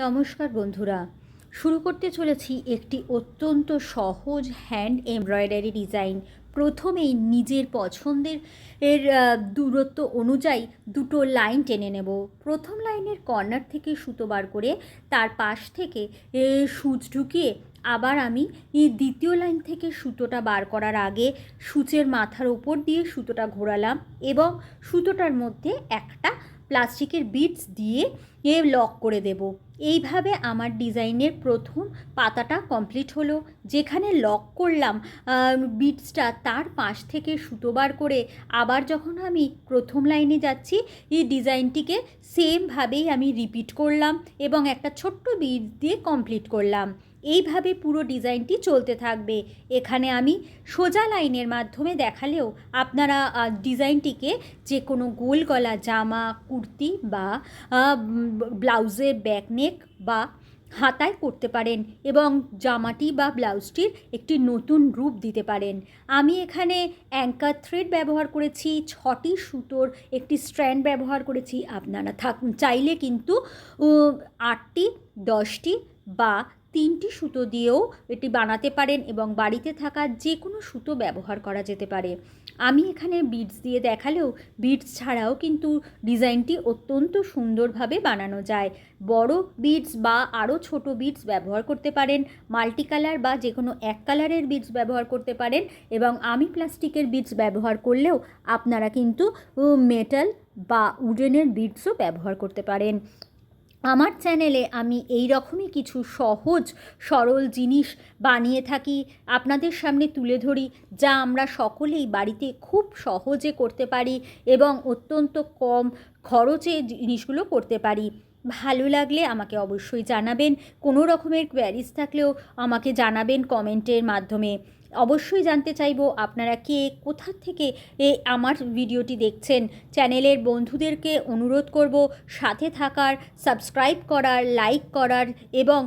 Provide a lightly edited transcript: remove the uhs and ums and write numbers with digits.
নমস্কার বন্ধুরা, শুরু করতে চলেছি একটি অত্যন্ত সহজ হ্যান্ড এমব্রয়ডারি ডিজাইন। প্রথমেই নিজের পছন্দের দূরত্ব অনুযায়ী দুটো লাইন টেনে নেব। প্রথম লাইনের কর্নার থেকে সুতো বার করে তার পাশ থেকে সূচ ঢুকিয়ে আবার আমি দ্বিতীয় লাইন থেকে সুতোটা বার করার আগে সূচের মাথার ওপর দিয়ে সুতোটা ঘোরালাম এবং সুতোটার মধ্যে একটা প্লাস্টিকের বিটস দিয়ে লক করে দেব। এইভাবে আমার ডিজাইনের প্রথম পাতাটা কমপ্লিট হলো। যেখানে লক করলাম বিটসটা, তার পাশ থেকে সুতো বার করে আবার যখন আমি প্রথম লাইনে যাচ্ছি, এই ডিজাইনটিকে সেমভাবেই আমি রিপিট করলাম এবং একটা ছোট্ট বিটস দিয়ে কমপ্লিট করলাম। এইভাবে পুরো ডিজাইনটি চলতে থাকবে। এখানে আমি সোজা লাইনের মাধ্যমে দেখালেও আপনারা ডিজাইনটিকে যে কোনো গোল গলা জামা, কুর্তি বা ব্লাউজের ব্যাকনেক বা হাতায় করতে পারেন এবং জামাটি বা ব্লাউজটির একটি নতুন রূপ দিতে পারেন। আমি এখানে অ্যাঙ্কার থ্রেড ব্যবহার করেছি, 6টি সুতোর একটি স্ট্র্যান্ড ব্যবহার করেছি। আপনারা চাইলে কিন্তু 8টি, 10টি বা 3টি সুতো দিয়েও এটি বানাতে পারেন এবং বাড়িতে থাকা যে কোনো সুতো ব্যবহার করা যেতে পারে। আমি এখানে বিডস দিয়ে দেখালেও বিডস ছাড়াও কিন্তু ডিজাইনটি অত্যন্ত সুন্দরভাবে বানানো যায়। বড় বিডস বা আরও ছোট বিডস ব্যবহার করতে পারেন, মাল্টি কালার বা যে কোনো এক কালারের বিডস ব্যবহার করতে পারেন এবং আমি প্লাস্টিকের বিডস ব্যবহার করলেও আপনারা কিন্তু মেটাল বা উডেনের বিডসও ব্যবহার করতে পারেন। আমার চ্যানেলে আমি এই রকমই কিছু সহজ সরল জিনিস বানিয়ে থাকি, আপনাদের সামনে তুলে ধরি, যা আমরা সকলেই বাড়িতে খুব সহজে করতে পারি এবং অত্যন্ত কম খরচে জিনিসগুলো করতে পারি। ভালো লাগলে আমাকে অবশ্যই জানাবেন। কোনো রকমের কোয়ারিজ থাকলেও আমাকে জানাবেন কমেন্টের মাধ্যমে। অবশ্যই জানতে চাইবো আপনারা কে কোথা থেকে আমার ভিডিওটি দেখছেন। চ্যানেলের বন্ধুদেরকে অনুরোধ করব সাথে থাকার, সাবস্ক্রাইব করার, লাইক করার এবং